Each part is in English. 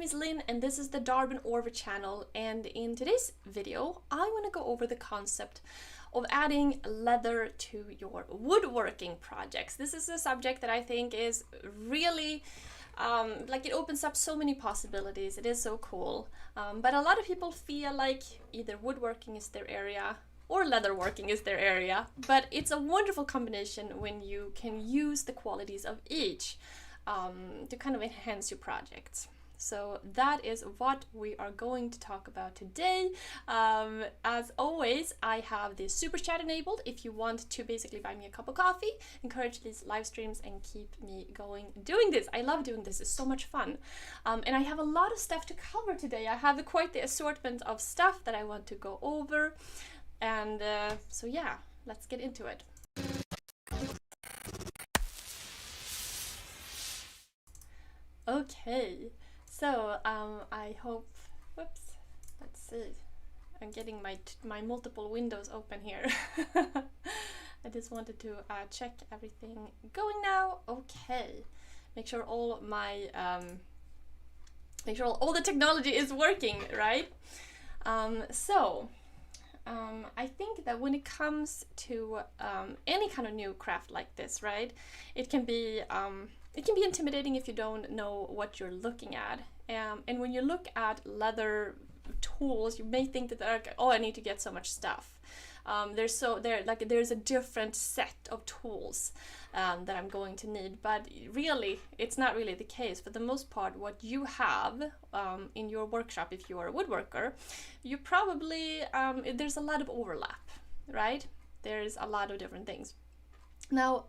is Linn and this is the Darbin Orvar channel, and in today's video I want to go over the concept of adding leather to your woodworking projects. This is a subject that I think is really it opens up so many possibilities. It is so cool, but a lot of people feel like either woodworking is their area or leatherworking is their area, but it's a wonderful combination when you can use the qualities of each to kind of enhance your projects. So that is what we are going to talk about today. As always, I have the super chat enabled if you want to basically buy me a cup of coffee, encourage these live streams and keep me going doing this. I love doing this, it's so much fun. And I have a lot of stuff to cover today. I have quite the assortment of stuff that I want to go over. And so yeah, let's get into it. Okay. So I hope, whoops, let's see, I'm getting my multiple windows open here. I just wanted to check everything going now. Okay, make sure all my, make sure all the technology is working, right? I think that when it comes to any kind of new craft like this, right, it can be intimidating if you don't know what you're looking at. And when you look at leather tools, you may think that like, oh, I need to get so much stuff. There's a different set of tools that I'm going to need, but really, it's not really the case. For the most part, what you have in your workshop, if you are a woodworker, you probably, there's a lot of overlap, right? There's a lot of different things. Now,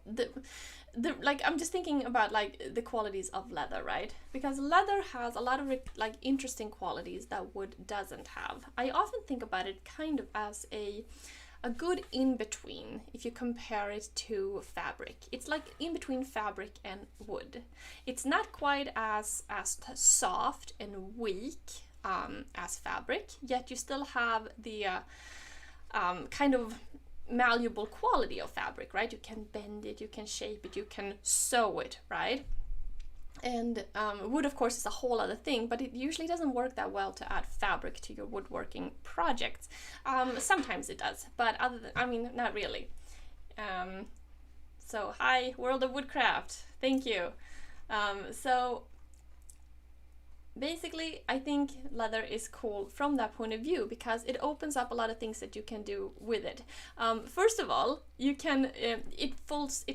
I'm just thinking about like the qualities of leather, right? Because leather has a lot of like interesting qualities that wood doesn't have. I often think about it kind of as a good in-between if you compare it to fabric. It's like in between fabric and wood. It's not quite as soft and weak as fabric, yet you still have the kind of malleable quality of fabric, right? You can bend it, you can shape it, you can sew it, right? And wood, of course, is a whole other thing, but it usually doesn't work that well to add fabric to your woodworking projects. Sometimes it does, but not really. So hi, World of Woodcraft, thank you. So basically, I think leather is cool from that point of view because it opens up a lot of things that you can do with it. First of all, you can it fills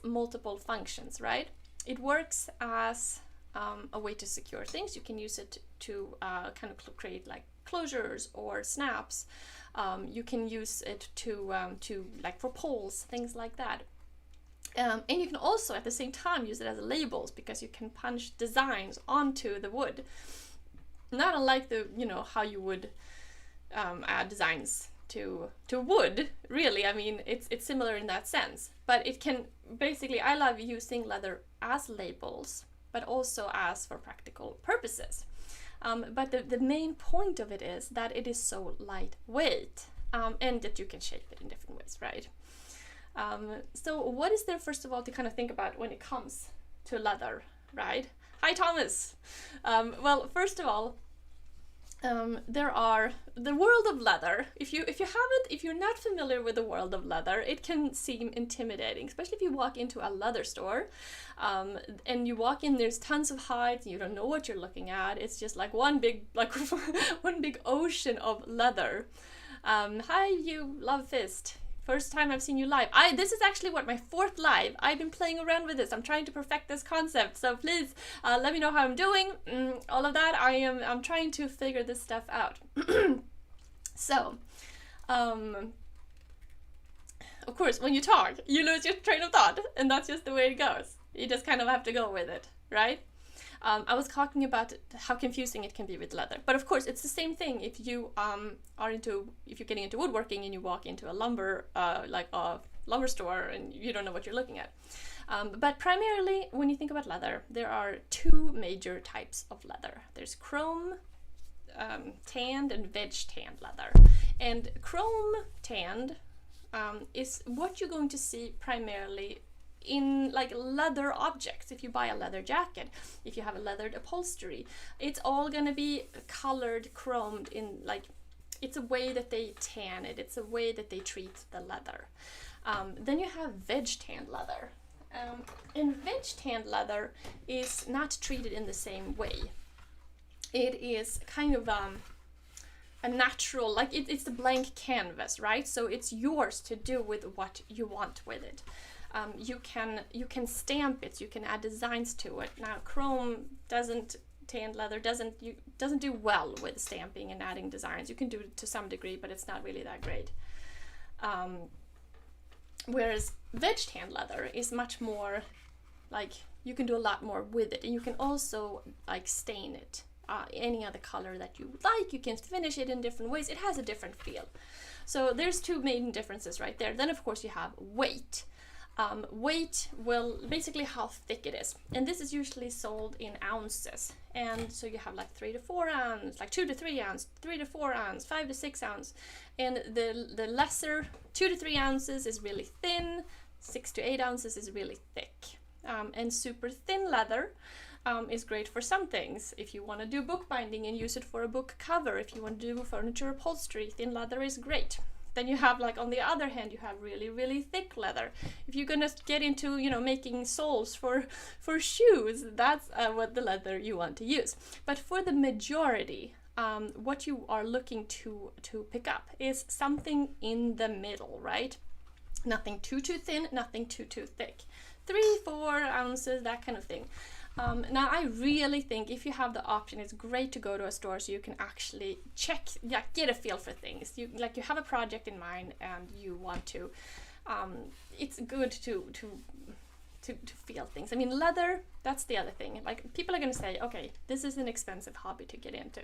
multiple functions, right? It works as a way to secure things. You can use it to kind of create like closures or snaps. You can use it to like for poles, things like that. And you can also at the same time use it as labels because you can punch designs onto the wood. Not unlike how you would add designs to wood, really. I mean, it's similar in that sense. But it can basically, I love using leather as labels, but also as for practical purposes. But the main point of it is that it is so lightweight and that you can shape it in different ways, right? So what is there, first of all, to kind of think about when it comes to leather, right? Hi, Thomas. Well, first of all, there are the world of leather. If you're not familiar with the world of leather, it can seem intimidating, especially if you walk into a leather store and you walk in, there's tons of hides, you don't know what you're looking at. It's just like one big one big ocean of leather. Hi, you Love Fist. First time I've seen you live. This is actually my 4th live. I've been playing around with this. I'm trying to perfect this concept. So please let me know how I'm doing. All of that. I'm trying to figure this stuff out. So, of course, when you talk, you lose your train of thought, and that's just the way it goes. You just kind of have to go with it, right? I was talking about how confusing it can be with leather, but of course it's the same thing if you if you're getting into woodworking and you walk into a lumber lumber store and you don't know what you're looking at. But primarily, when you think about leather, there are 2 major types of leather. There's chrome tanned and veg tanned leather, and chrome tanned is what you're going to see primarily in like leather objects. If you buy a leather jacket, if you have a leathered upholstery, it's all gonna be colored, chromed in like, it's a way that they tan it, it's a way that they treat the leather. Then you have veg tanned leather. And veg tanned leather is not treated in the same way. It is kind of a natural, like it's the blank canvas, right? So it's yours to do with what you want with it. You can stamp it, you can add designs to it. Now chrome tanned leather doesn't do well with stamping and adding designs. You can do it to some degree, but it's not really that great. Whereas veg tanned leather is much more like, you can do a lot more with it, and you can also like stain it any other color that you like. You can finish it in different ways. It has a different feel. So there's two main differences right there. Then of course you have weight. Weight will basically how thick it is, and this is usually sold in ounces, and so you have like 3 to 4 ounce, like 2 to 3 ounce, 3 to 4 ounce, 5 to 6 ounce, and the lesser 2 to 3 ounces is really thin, 6 to 8 ounces is really thick. And super thin leather is great for some things. If you want to do bookbinding and use it for a book cover, if you want to do furniture upholstery, thin leather is great. Then you have, like, on the other hand, you have really, really thick leather. If you're gonna get into, you know, making soles for shoes, that's what the leather you want to use. But for the majority, what you are looking to pick up is something in the middle, right? Nothing too thin, nothing too thick. 3, 4 ounces, that kind of thing. Now I really think if you have the option, it's great to go to a store so you can actually check, get a feel for things. You have a project in mind and you want to, it's good to feel things. I mean, leather, that's the other thing. Like, people are gonna say, okay, this is an expensive hobby to get into.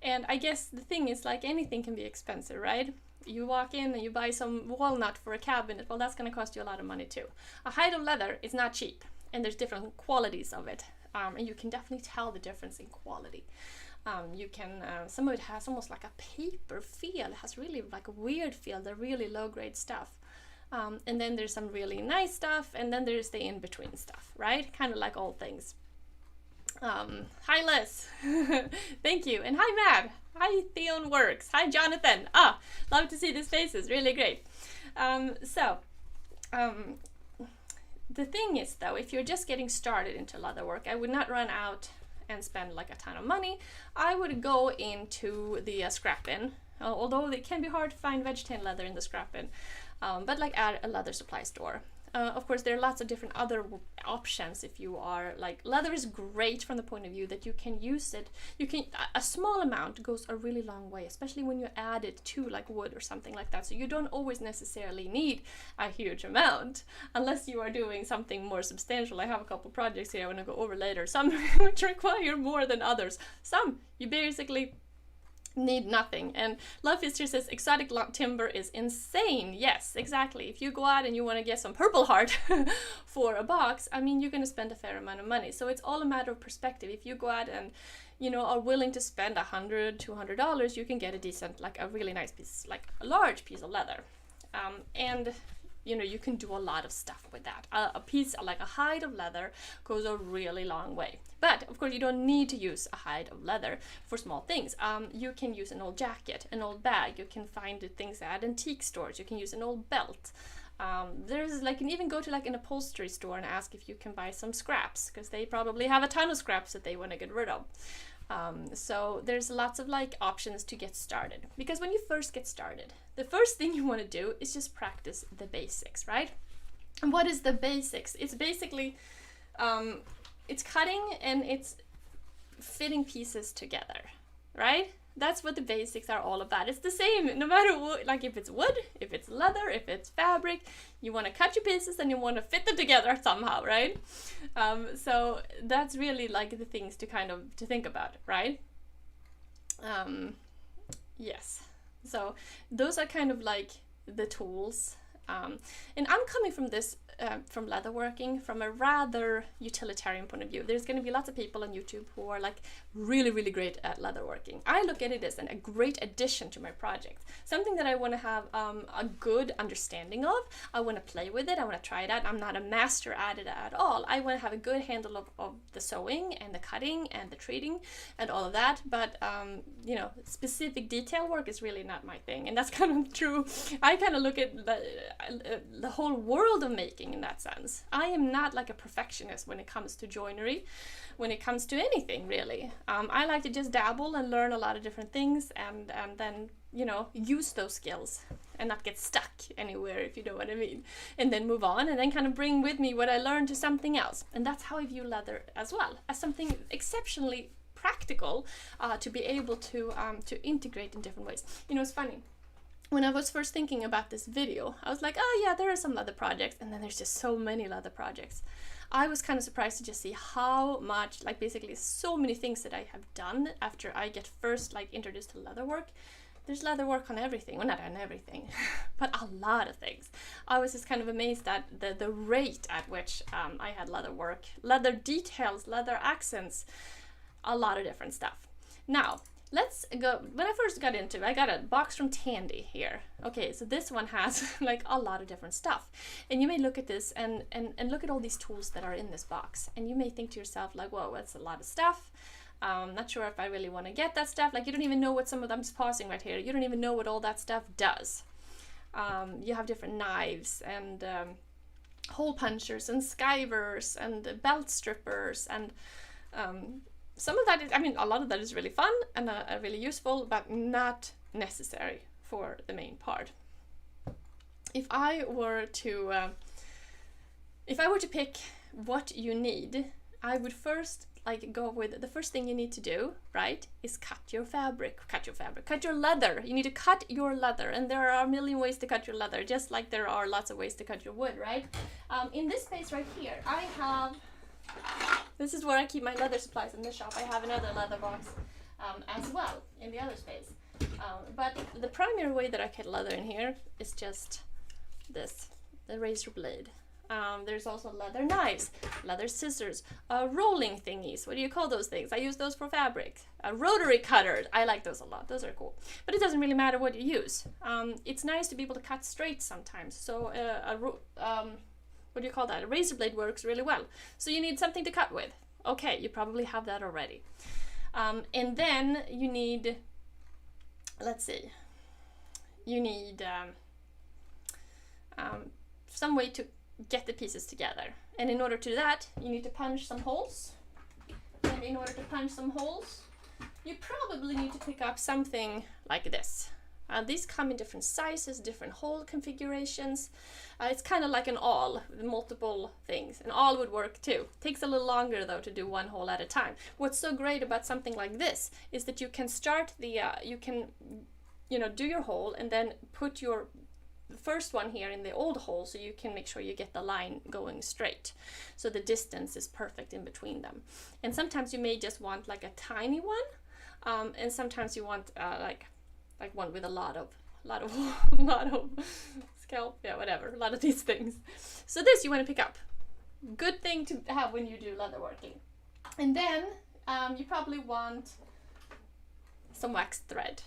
And I guess the thing is, like, anything can be expensive, right? You walk in and you buy some walnut for a cabinet, well, that's gonna cost you a lot of money too. A hide of leather is not cheap, and there's different qualities of it, and you can definitely tell the difference in quality. You can, some of it has almost like a paper feel. It has really like a weird feel, the really low grade stuff. And then there's some really nice stuff, and then there's the in-between stuff, right? Kind of like all things. Hi Liz, thank you, and hi Mad, hi Theon Works, hi Jonathan. Love to see these faces, really great. The thing is though, if you're just getting started into leatherwork, I would not run out and spend like a ton of money. I would go into the scrap bin, although it can be hard to find veg tan leather in the scrap bin, but like at a leather supply store. Of course, there are lots of different other options. If you are like, leather is great from the point of view that you can use it. A small amount goes a really long way, especially when you add it to like wood or something like that. So you don't always necessarily need a huge amount unless you are doing something more substantial. I have a couple projects here I want to go over later. Some which require more than others. Some you basically need nothing. And Love History says exotic timber is insane. Yes, exactly. If you go out and you want to get some purple heart for a box, I mean, you're going to spend a fair amount of money. So it's all a matter of perspective. If you go out and, you know, are willing to spend $100, $200, you can get a decent, like a really nice piece, like a large piece of leather. And you know, you can do a lot of stuff with that. A piece, like a hide of leather, goes a really long way. But, of course, you don't need to use a hide of leather for small things. You can use an old jacket, an old bag. You can find things at antique stores. You can use an old belt. There's, like, you can even go to, like, an upholstery store and ask if you can buy some scraps, because they probably have a ton of scraps that they want to get rid of. So there's lots of like options to get started, because when you first get started, the first thing you want to do is just practice the basics, right? And what is the basics? It's basically it's cutting and it's fitting pieces together, right? That's what the basics are all about. It's the same no matter what, like if it's wood, if it's leather, if it's fabric, you want to cut your pieces and you want to fit them together somehow, right? So that's really like the things to think about, right? Yes. So those are kind of like the tools And I'm coming from this, from leatherworking, from a rather utilitarian point of view. There's going to be lots of people on YouTube who are like really, really great at leatherworking. I look at it as a great addition to my project, something that I want to have a good understanding of. I want to play with it. I want to try it out. I'm not a master at it at all. I want to have a good handle of the sewing and the cutting and the treating and all of that. But you know, specific detail work is really not my thing, and that's kind of true. I kind of look at the whole world of making in that sense. I am not like a perfectionist when it comes to joinery, when it comes to anything really. I like to just dabble and learn a lot of different things, and then, you know, use those skills and not get stuck anywhere, if you know what I mean, and then move on and then kind of bring with me what I learned to something else. And that's how I view leather as well, as something exceptionally practical to be able to integrate in different ways. You know, it's funny. When I was first thinking about this video, I was like, oh yeah, there are some leather projects, and then there's just so many leather projects. I was kind of surprised to just see how much, like basically so many things that I have done after I get first like introduced to leatherwork. There's leatherwork on everything. Well, not on everything, but a lot of things. I was just kind of amazed at the rate at which I had leatherwork, leather details, leather accents, a lot of different stuff. Now, let's go. When I first got into it, I got a box from Tandy here. Okay, so this one has like a lot of different stuff. And you may look at this and look at all these tools that are in this box. And you may think to yourself like, whoa, that's a lot of stuff. Not sure if I really want to get that stuff. Like, you don't even know what some of them, I'm just pausing right here. You don't even know what all that stuff does. You have different knives and hole punchers and skivers and belt strippers, and some of that is, I mean, a lot of that is really fun and really useful, but not necessary for the main part. If I were to pick what you need, I would first like go with the first thing you need to do, right, is cut your leather. You need to cut your leather, and there are a million ways to cut your leather, just like there are lots of ways to cut your wood, right? In this space right here, I have, this is where I keep my leather supplies in this shop. I have another leather box as well in the other space. But the primary way that I cut leather in here is just this, the razor blade. There's also leather knives, leather scissors, rolling thingies. What do you call those things? I use those for fabric. Rotary cutters. I like those a lot. Those are cool. But it doesn't really matter what you use. It's nice to be able to cut straight sometimes. So what do you call that? A razor blade works really well. So you need something to cut with. Okay, you probably have that already. And then you need, let's see, you need some way to get the pieces together. And in order to do that, you need to punch some holes. And in order to punch some holes, you probably need to pick up something like this. These come in different sizes, different hole configurations. It's kind of like an awl with multiple things. An awl would work too. Takes a little longer though to do one hole at a time. What's so great about something like this is that you can start the, you can, you know, do your hole and then put your first one here in the old hole, so you can make sure you get the line going straight, so the distance is perfect in between them. And sometimes you may just want like a tiny one, and sometimes you want like one with a lot of scalp, yeah, whatever, a lot of these things. So this you want to pick up. Good thing to have when you do leatherworking. And then you probably want some waxed thread.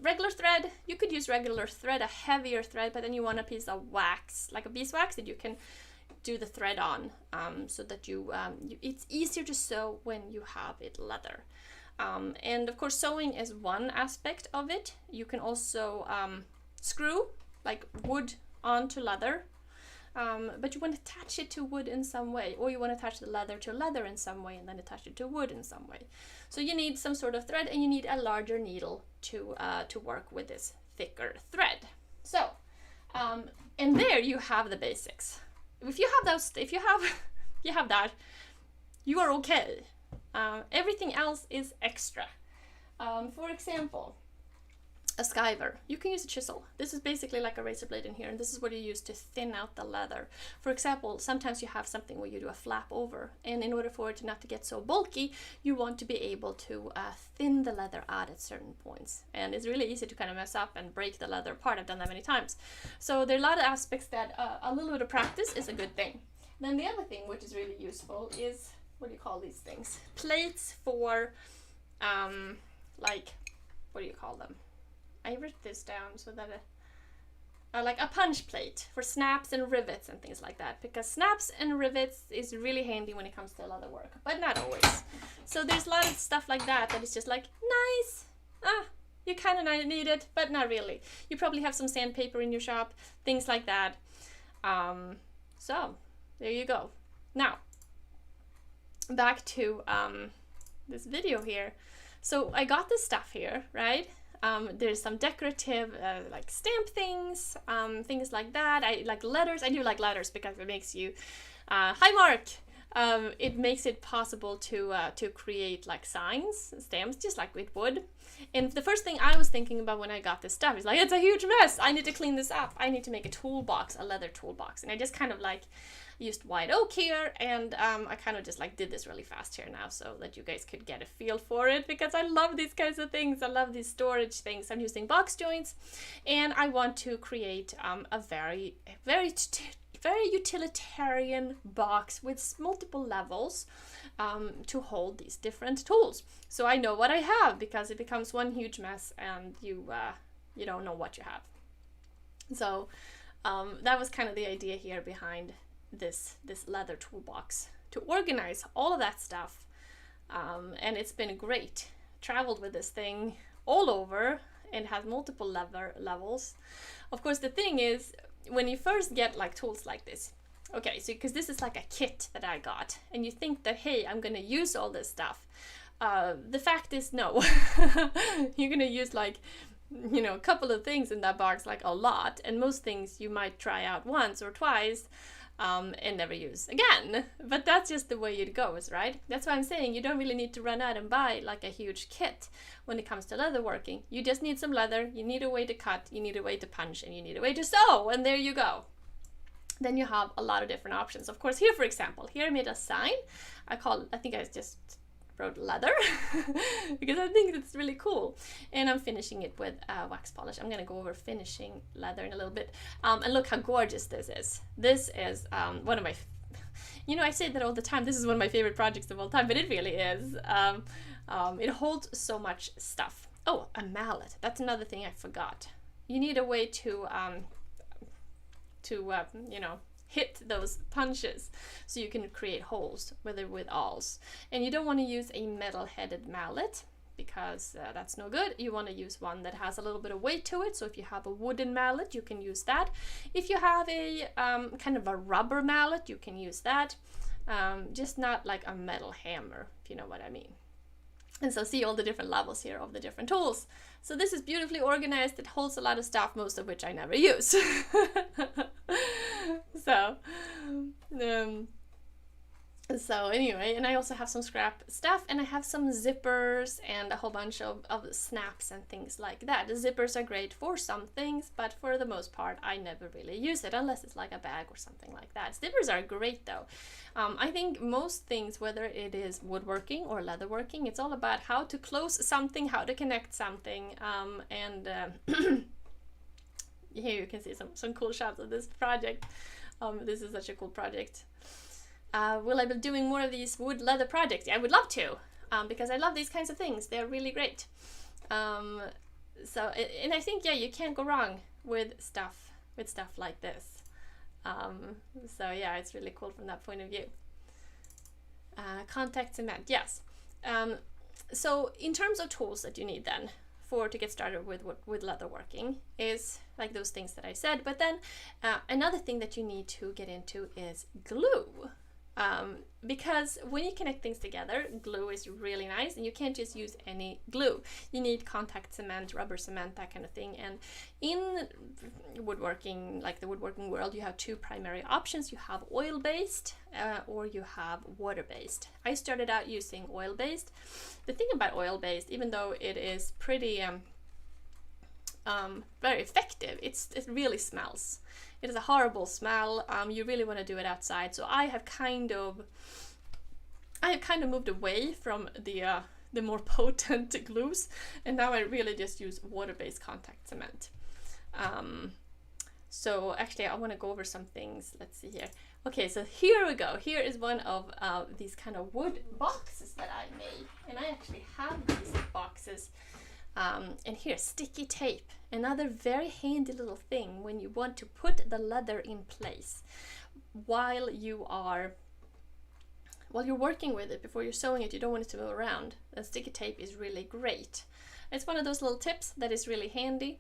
Regular thread, you could use regular thread, a heavier thread, but then you want a piece of wax, like a beeswax, that you can do the thread on, so that it's easier to sew when you have it leather. And of course, sewing is one aspect of it. You can also screw like wood onto leather, but you want to attach it to wood in some way, or you want to attach the leather to leather in some way and then attach it to wood in some way. So you need some sort of thread, and you need a larger needle to work with this thicker thread. So, and there you have the basics. If you have those, if you have that, you are okay. Everything else is extra. For example, a skiver. You can use a chisel. This is basically like a razor blade in here, and this is what you use to thin out the leather. For example, sometimes you have something where you do a flap over, and in order for it not to get so bulky, you want to be able to thin the leather out at certain points. And it's really easy to kind of mess up and break the leather apart. I've done that many times. So there are a lot of aspects that a little bit of practice is a good thing. Then the other thing which is really useful is, what do you call these things? Plates for, like, what do you call them? I wrote this down so that like a punch plate for snaps and rivets and things like that, because snaps and rivets is really handy when it comes to leather work, but not always. So there's a lot of stuff like that that is just like, nice, you kind of need it, but not really. You probably have some sandpaper in your shop, things like that. So there you go. Now back to this video here. So I got this stuff here, right? There's some decorative like stamp things, things like that. I like letters. I do like letters because it makes you, hi Mark! It makes it possible to create like signs, stamps, just like it would. And the first thing I was thinking about when I got this stuff is like, it's a huge mess. I need to clean this up. I need to make a toolbox, a leather toolbox. And I just kind of like used white oak here, and I kind of just like did this really fast here now so that you guys could get a feel for it, because I love these kinds of things. I love these storage things. I'm using box joints, and I want to create a very utilitarian box with multiple levels to hold these different tools. So I know what I have, because it becomes one huge mess and you don't know what you have. So that was kind of the idea here behind this leather toolbox, to organize all of that stuff, and it's been great. Traveled with this thing all over and has multiple levels. Of course, the thing is, when you first get like tools like this, okay, so because this is like a kit that I got, and you think that, hey, I'm gonna use all this stuff. The fact is, no. You're gonna use like, a couple of things in that box, like a lot, and most things you might try out once or twice and never use again. But that's just the way it goes, right? That's why I'm saying you don't really need to run out and buy like a huge kit when it comes to leather working. You just need some leather, you need a way to cut, you need a way to punch, and you need a way to sew, and there you go. Then you have a lot of different options. Of course, here, for example, here I made a sign. I think I just wrote leather because I think it's really cool, and I'm finishing it with wax polish. I'm gonna go over finishing leather in a little bit, and look how gorgeous this is. This is one of my I say that all the time, this is one of my favorite projects of all time, but it really is. It holds so much stuff. Oh, a mallet, that's another thing I forgot. You need a way to hit those punches so you can create holes, whether with awls. And you don't want to use a metal-headed mallet, because that's no good. You want to use one that has a little bit of weight to it. So if you have a wooden mallet, you can use that. If you have a kind of a rubber mallet, you can use that. Just not like a metal hammer, if you know what I mean. And so see all the different levels here of the different tools. So this is beautifully organized. It holds a lot of stuff, most of which I never use. So anyway, and I also have some scrap stuff, and I have some zippers and a whole bunch of snaps and things like that. The zippers are great for some things, but for the most part I never really use it unless it's like a bag or something like that. Zippers are great though. I think most things, whether it is woodworking or leatherworking, it's all about how to close something, how to connect something, and here you can see some cool shots of this project. This is such a cool project. Will I be doing more of these wood leather projects? I would love to, because I love these kinds of things. They're really great. And I think, yeah, you can't go wrong with stuff like this. So yeah, it's really cool from that point of view. Contact cement, yes. So in terms of tools that you need then to get started with leatherworking is like those things that I said, but then another thing that you need to get into is glue. Because when you connect things together, glue is really nice, and you can't just use any glue. You need contact cement, rubber cement, that kind of thing. And in woodworking, like the woodworking world, you have two primary options. You have oil-based or you have water-based. I started out using oil-based. The thing about oil-based, even though it is pretty very effective. It really smells. It is a horrible smell. You really want to do it outside. So I have kind of moved away from the more potent glues, and now I really just use water-based contact cement. So actually I want to go over some things. Let's see here. Okay, so here we go. Here is one of these kind of wood boxes that I made, and I actually have these boxes. And here, sticky tape, another very handy little thing when you want to put the leather in place while you're working with it. Before you're sewing it, you don't want it to move around. And sticky tape is really great. It's one of those little tips that is really handy.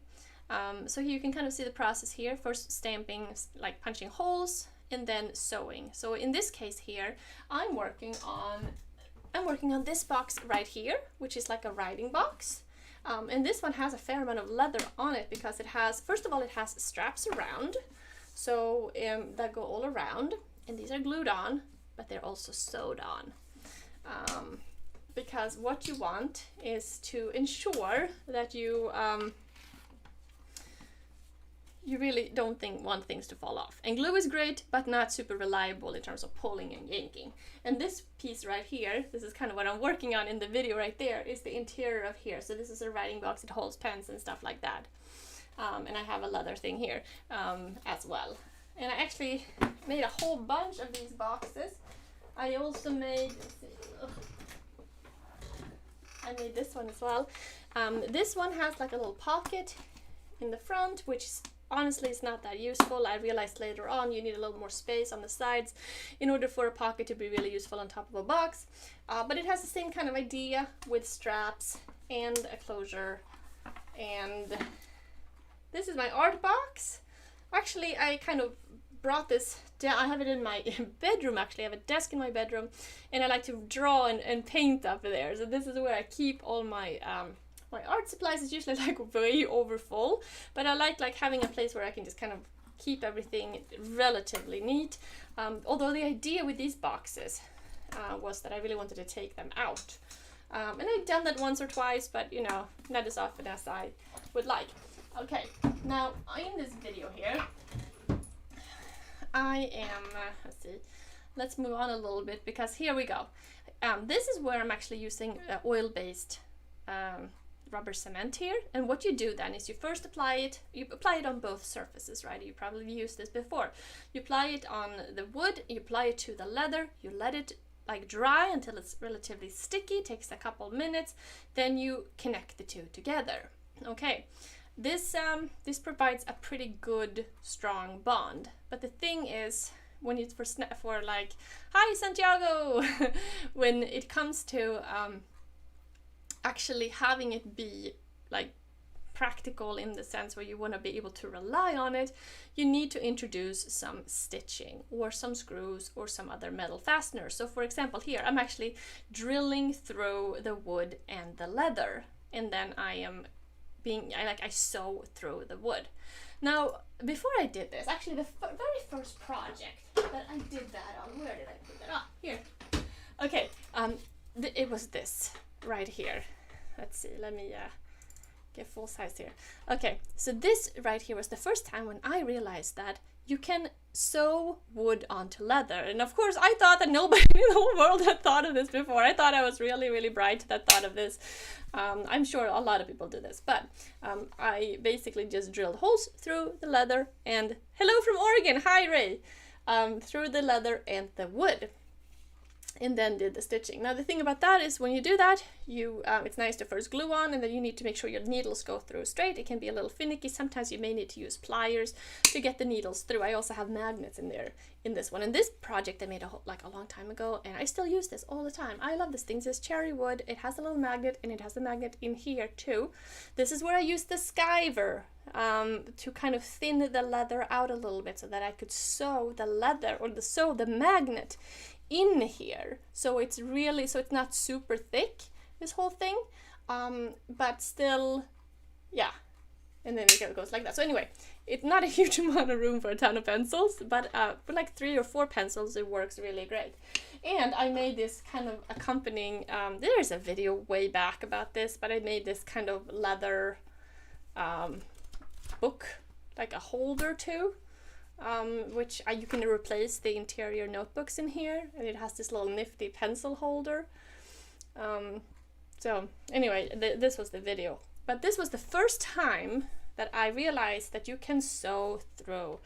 So you can kind of see the process here. First stamping, like punching holes, and then sewing. So in this case here, I'm working on this box right here, which is like a writing box. And this one has a fair amount of leather on it because it has, first of all, it has straps around, so that go all around, and these are glued on, but they're also sewed on. Because what you want is to ensure that you really don't want things to fall off. And glue is great, but not super reliable in terms of pulling and yanking. And this piece right here, this is kind of what I'm working on in the video right there, is the interior of here. So this is a writing box, it holds pens and stuff like that. And I have a leather thing here as well. And I actually made a whole bunch of these boxes. I also made, I made this one as well. This one has like a little pocket in the front, which is honestly, it's not that useful. I realized later on you need a little more space on the sides in order for a pocket to be really useful on top of a box. But it has the same kind of idea with straps and a closure. And this is my art box. Actually, I kind of brought this down. I have it in my bedroom, actually. I have a desk in my bedroom, and I like to draw and paint up there. So this is where I keep all my my art supplies. Is usually like way over full, but I like having a place where I can just kind of keep everything relatively neat. Although the idea with these boxes was that I really wanted to take them out. And I've done that once or twice, but you know, not as often as I would like. Okay, now in this video here, I am, let's see, let's move on a little bit, because here we go. This is where I'm actually using oil-based rubber cement here. And what you do then is you first apply it on both surfaces, right? You probably used this before. You apply it on the wood, you apply it to the leather, you let it like dry until it's relatively sticky, takes a couple minutes, then you connect the two together. Okay, this provides a pretty good strong bond, but the thing is, when it's for like, hi Santiago, when it comes to actually having it be like practical in the sense where you want to be able to rely on it, you need to introduce some stitching or some screws or some other metal fasteners. So for example here, I'm actually drilling through the wood and the leather, and then I sew through the wood. Now, before I did this, actually the very first project that I did that on, where did I put that? Ah, here. Okay, it was this right here. Let's see, let me get full size here. Okay, so this right here was the first time when I realized that you can sew wood onto leather. And of course, I thought that nobody in the whole world had thought of this before. I thought I was really, really bright that thought of this. I'm sure a lot of people do this, but I basically just drilled holes through the leather and, hello from Oregon, hi Ray, through the leather and the wood, and then did the stitching. Now the thing about that is when you do that, it's nice to first glue on, and then you need to make sure your needles go through straight. It can be a little finicky. Sometimes you may need to use pliers to get the needles through. I also have magnets in there in this one. And this project I made a long time ago, and I still use this all the time. I love this thing. This is cherry wood. It has a little magnet, and it has a magnet in here too. This is where I used the skiver to kind of thin the leather out a little bit so that I could sew the leather or sew the magnet in here, so it's not super thick, this whole thing, but still, yeah, and then it goes like that. So anyway, it's not a huge amount of room for a ton of pencils, but for like 3 or 4 pencils it works really great. And I made this kind of accompanying, there's a video way back about this, but I made this kind of leather book, like a holder too, which you can replace the interior notebooks in here, and it has this little nifty pencil holder. So anyway, this was the video, but this was the first time that I realized that you can sew through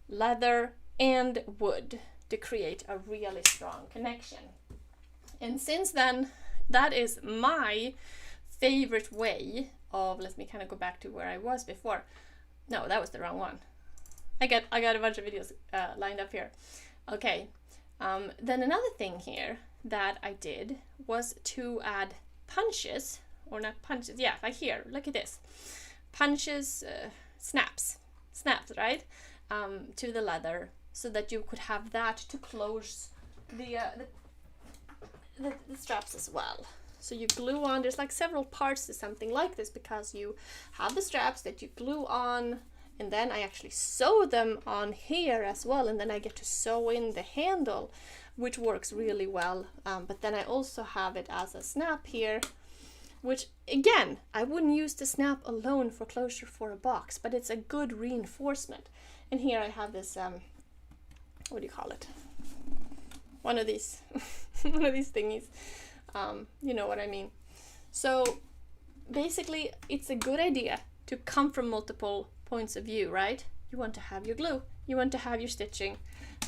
leather and wood to create a really strong connection. And since then, that is my favorite way of, let me kind of go back to where I was before. No, that was the wrong one. I got a bunch of videos lined up here. Okay, then another thing here that I did was to add punches, or not punches, yeah, like here, look at this. Punches, snaps, right, to the leather, so that you could have that to close the straps as well. So you glue on, there's like several parts to something like this, because you have the straps that you glue on, and then I actually sew them on here as well, and then I get to sew in the handle, which works really well. But then I also have it as a snap here, which again, I wouldn't use the snap alone for closure for a box, but it's a good reinforcement. And here I have this, what do you call it? One of these, one of these thingies. You know what I mean. So basically, it's a good idea to come from multiple points of view, right? You want to have your glue, you want to have your stitching,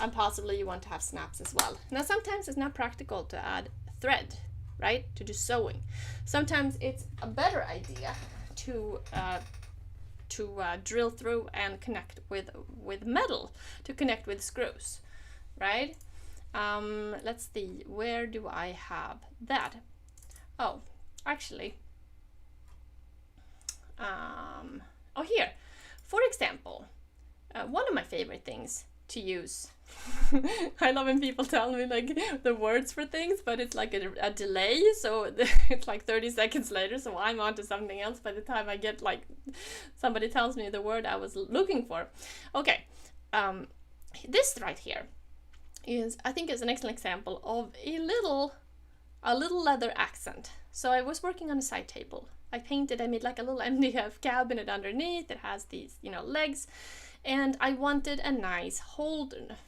and possibly you want to have snaps as well. Now sometimes it's not practical to add thread, right, to do sewing. Sometimes it's a better idea to drill through and connect with metal, to connect with screws, right? Let's see, where do I have that? Oh, actually, oh, here. For example, one of my favorite things to use, I love when people tell me like the words for things, but it's like a delay, so it's like 30 seconds later, so I'm on to something else by the time I get, like, somebody tells me the word I was looking for. Okay, this right here is, I think, is an excellent example of a little leather accent. So I was working on a side table. I made like a little MDF cabinet underneath. It has these, legs, and I wanted a nice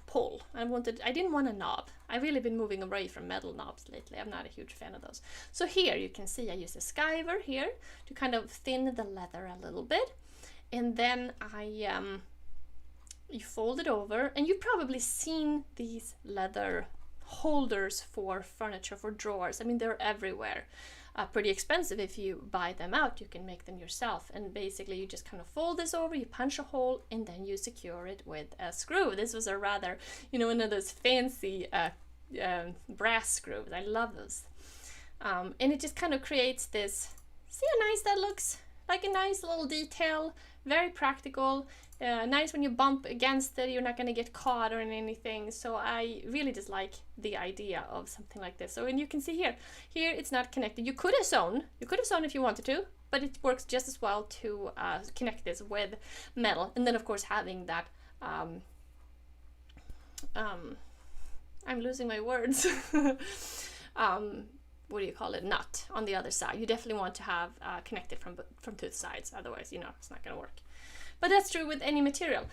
pull. I didn't want a knob. I've really been moving away from metal knobs lately. I'm not a huge fan of those. So here you can see I use a skiver here to kind of thin the leather a little bit, and then you fold it over, and you've probably seen these leather holders for furniture, for drawers. I mean, they're everywhere. Pretty expensive if you buy them out. You can make them yourself, and basically you just kind of fold this over, you punch a hole, and then you secure it with a screw. This was a rather, one of those fancy brass screws. I love those. And it just kind of creates this, see how nice that looks? Like a nice little detail, very practical. Nice when you bump against it, you're not going to get caught or anything. So I really just like the idea of something like this. So, and you can see here it's not connected. You could have sewn if you wanted to, but it works just as well to connect this with metal. And then of course having that, I'm losing my words. What do you call it? Nut on the other side. You definitely want to have connected from two sides, otherwise, it's not going to work. But that's true with any material.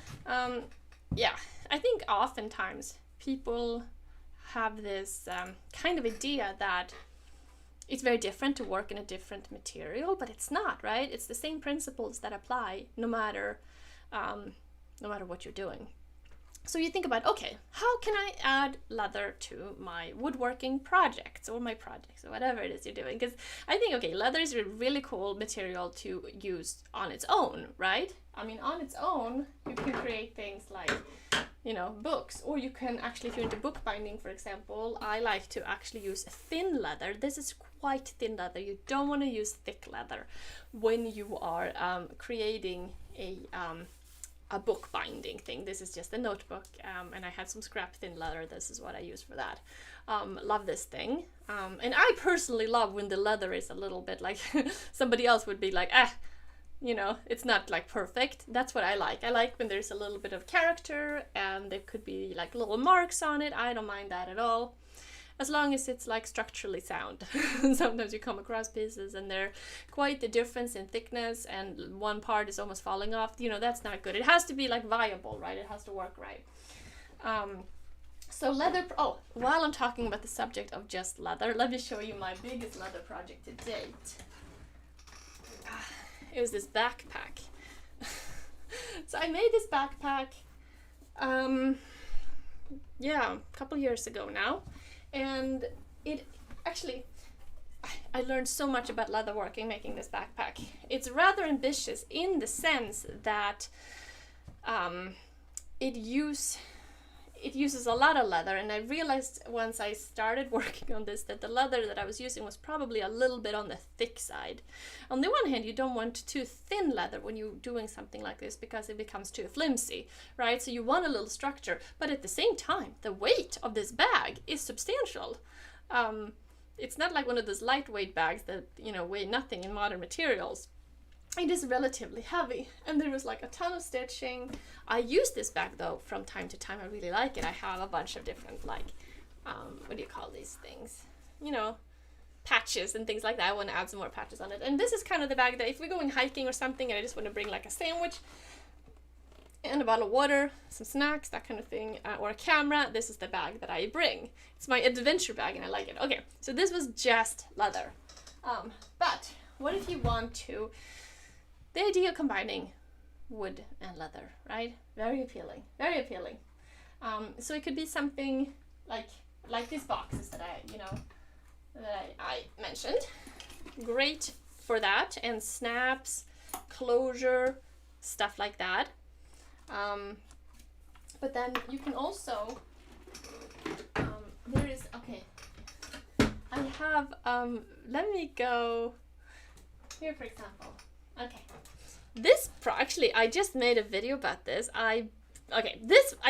Yeah, I think oftentimes people have this kind of idea that it's very different to work in a different material, but it's not, right? It's the same principles that apply no matter what you're doing. So you think about, okay, how can I add leather to my woodworking projects or my projects or whatever it is you're doing? Because I think, okay, leather is a really cool material to use on its own, right? I mean, on its own, you can create things like, books, or you can actually, if you're into bookbinding, for example, I like to actually use thin leather. This is quite thin leather. You don't want to use thick leather when you are creating a bookbinding thing. This is just a notebook, and I had some scrap thin leather. This is what I use for that. Love this thing, and I personally love when the leather is a little bit like somebody else would be like, it's not like perfect. That's what I like. I like when there's a little bit of character, and there could be like little marks on it. I don't mind that at all. as long as it's like structurally sound. Sometimes you come across pieces and they're quite the difference in thickness and one part is almost falling off. You know, that's not good. It has to be like viable, right? It has to work right. So leather, oh, while I'm talking about the subject of just leather, let me show you my biggest leather project to date. It was this backpack. So I made this backpack, yeah, a couple years ago now, and it actually, I learned so much about leatherworking making this backpack. It's rather ambitious in the sense that it uses a lot of leather, and I realized once I started working on this that the leather that I was using was probably a little bit on the thick side. On the one hand, you don't want too thin leather when you're doing something like this because it becomes too flimsy, right? So you want a little structure, but at the same time, the weight of this bag is substantial. It's not like one of those lightweight bags that, you know, weigh nothing in modern materials. It is relatively heavy, and there was like a ton of stitching. I use this bag though from time to time. I really like it. I have a bunch of different, like, what do you call these things? You know, patches and things like that. I want to add some more patches on it. And this is kind of the bag that if we're going hiking or something and I just want to bring like a sandwich and a bottle of water, some snacks, that kind of thing, or a camera, this is the bag that I bring. It's my adventure bag and I like it. Okay, so this was just leather. But what if you want to... The idea of combining wood and leather, right? Very appealing, very appealing. So it could be something like these boxes that I mentioned. Great for that, and snaps, closure, stuff like that. But then you can also, there is, okay, I have, let me go here, for example. Okay, this actually I just made a video about this. I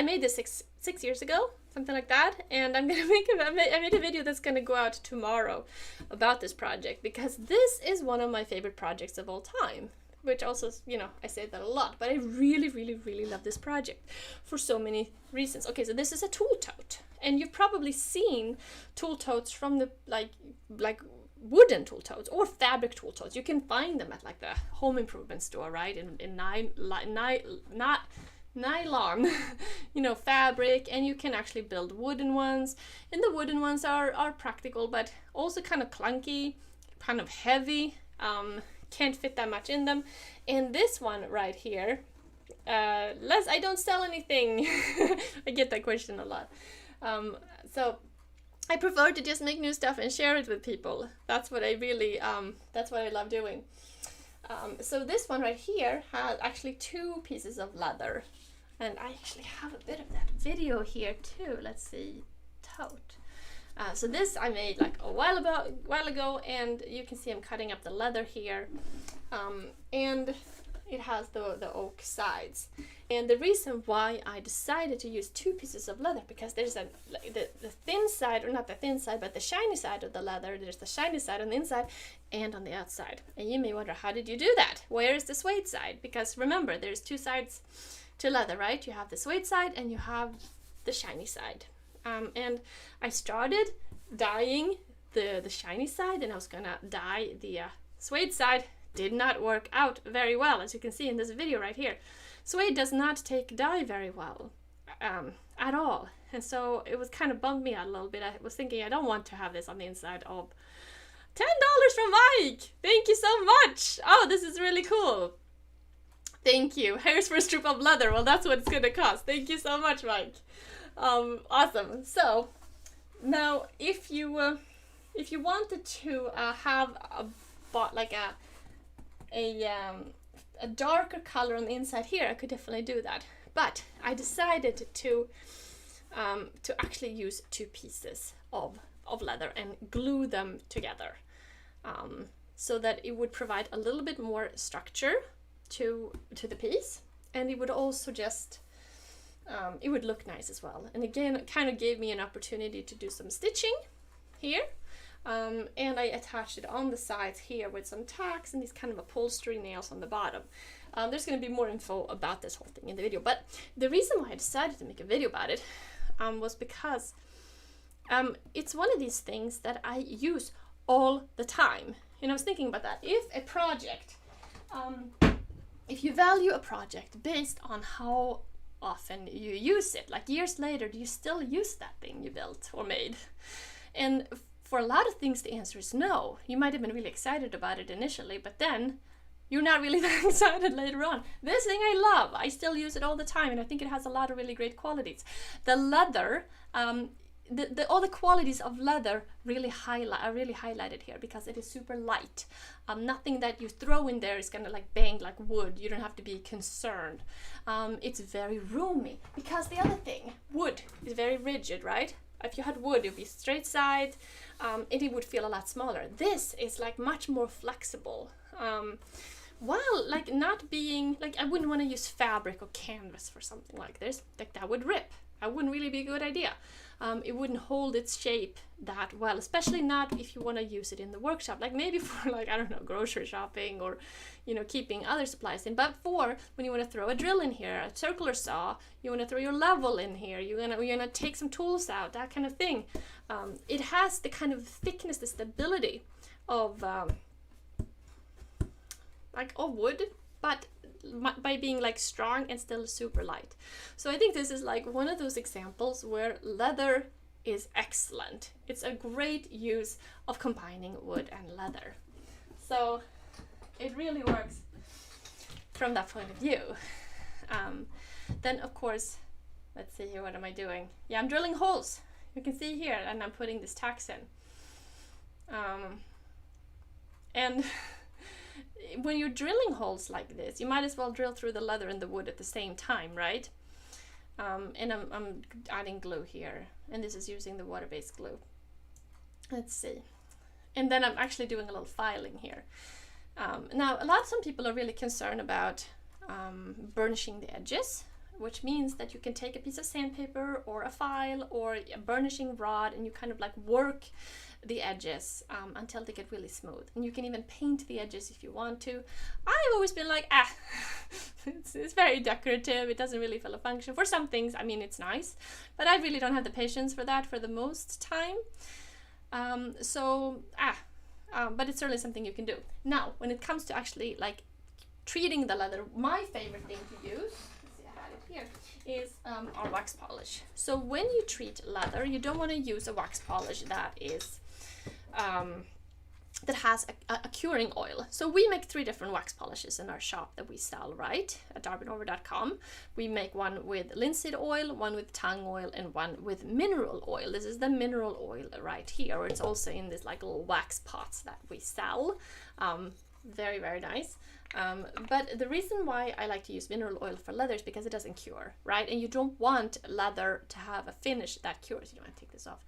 made this six years ago, something like that, and I'm gonna I made a video that's gonna go out tomorrow about this project because this is one of my favorite projects of all time. Which also, you know, I say that a lot, but I really, really, really love this project for so many reasons. Okay, so this is a tool tote, and you've probably seen tool totes from the like wooden tool totes or fabric tool totes. You can find them at like the home improvement store, right? In nylon, you know, fabric, and you can actually build wooden ones. And the wooden ones are practical, but also kind of clunky, kind of heavy. Can't fit that much in them. And this one right here, I don't sell anything. I get that question a lot. So I prefer to just make new stuff and share it with people. That's what I really, that's what I love doing. So this one right here has actually 2 pieces of leather. And I actually have a bit of that video here too. Let's see, tote. So this I made like a while ago, and you can see I'm cutting up the leather here. And it has the oak sides. And the reason why I decided to use 2 pieces of leather, because there's the thin side, or not the thin side, but the shiny side of the leather. There's the shiny side on the inside and on the outside. And you may wonder, how did you do that? Where is the suede side? Because remember, there's 2 sides to leather, right? You have the suede side and you have the shiny side. And I started dyeing the shiny side, and I was gonna dye the suede side. Did not work out very well, as you can see in this video right here. Suede does not take dye very well at all, and so it was kind of bummed me out a little bit. I was thinking I don't want to have this on the inside of $10 from Mike. Thank you so much. Oh, this is really cool. Thank you. Here's for a strip of leather. Well, that's what it's gonna cost. Thank you so much, Mike. Awesome. So now, if you wanted to have a darker color on the inside here, I could definitely do that. But I decided to actually use 2 pieces of leather and glue them together, so that it would provide a little bit more structure to the piece, and it would also just it would look nice as well. And again, it kind of gave me an opportunity to do some stitching here. And I attached it on the sides here with some tacks and these kind of upholstery nails on the bottom. There's going to be more info about this whole thing in the video, but the reason why I decided to make a video about it was because it's one of these things that I use all the time. And I was thinking about that. If a project, if you value a project based on how often you use it, like years later, do you still use that thing you built or made? And for a lot of things, the answer is no. You might have been really excited about it initially, but then you're not really that excited later on. This thing I love. I still use it all the time, and I think it has a lot of really great qualities. The leather, all the qualities of leather really are really highlighted here because it is super light. Nothing that you throw in there is gonna like bang like wood. You don't have to be concerned. It's very roomy because the other thing, wood is very rigid, right? If you had wood, it would be straight side, and it would feel a lot smaller. This is like much more flexible. While like not being like, I wouldn't want to use fabric or canvas for something like this. Like that would rip. That wouldn't really be a good idea. It wouldn't hold its shape that well, especially not if you want to use it in the workshop. Like maybe for like, I don't know, grocery shopping or, you know, keeping other supplies in. But for when you want to throw a drill in here, a circular saw, you want to throw your level in here, you're gonna take some tools out, that kind of thing. It has the kind of thickness, the stability of wood, but by being like strong and still super light. So I think this is like one of those examples where leather is excellent. It's a great use of combining wood and leather. So it really works from that point of view. Then of course, let's see here, what am I doing? Yeah, I'm drilling holes. You can see here, and I'm putting this tacks in. And when you're drilling holes like this, you might as well drill through the leather and the wood at the same time, right? And I'm adding glue here, and this is using the water-based glue. Let's see. And then I'm actually doing a little filing here. Now, some people are really concerned about burnishing the edges, which means that you can take a piece of sandpaper or a file or a burnishing rod, and you kind of like work the edges until they get really smooth. And you can even paint the edges if you want to. I've always been like, it's very decorative, it doesn't really fill a function. For some things, I mean, it's nice, but I really don't have the patience for that for the most time. But it's certainly something you can do. Now, when it comes to actually like treating the leather, my favorite thing to use, let's see, I had it here, is our wax polish. So when you treat leather, you don't want to use a wax polish that is that has a curing oil. So we make 3 different wax polishes in our shop that we sell, right, at darbinorvar.com. We make one with linseed oil, one with tung oil, and one with mineral oil. This is the mineral oil right here. It's also in this like little wax pots that we sell. Very, very nice. But the reason why I like to use mineral oil for leather is because it doesn't cure, right? And you don't want leather to have a finish that cures. You don't want to take this off.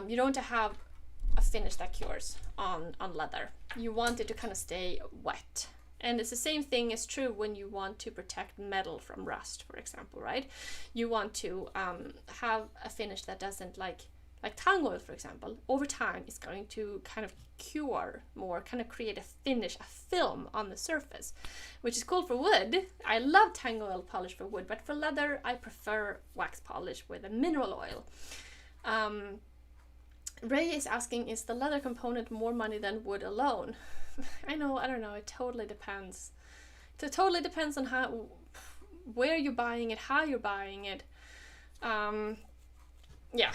You don't want to have a finish that cures on leather. You want it to kind of stay wet. And it's the same thing is true when you want to protect metal from rust, for example, right? You want to have a finish that doesn't like tung oil, for example, over time is going to kind of cure more, kind of create a finish, a film on the surface, which is cool for wood. I love tung oil polish for wood, but for leather, I prefer wax polish with a mineral oil. Ray is asking, is the leather component more money than wood alone? I don't know, it totally depends. It totally depends on where you're buying it, how you're buying it. Yeah.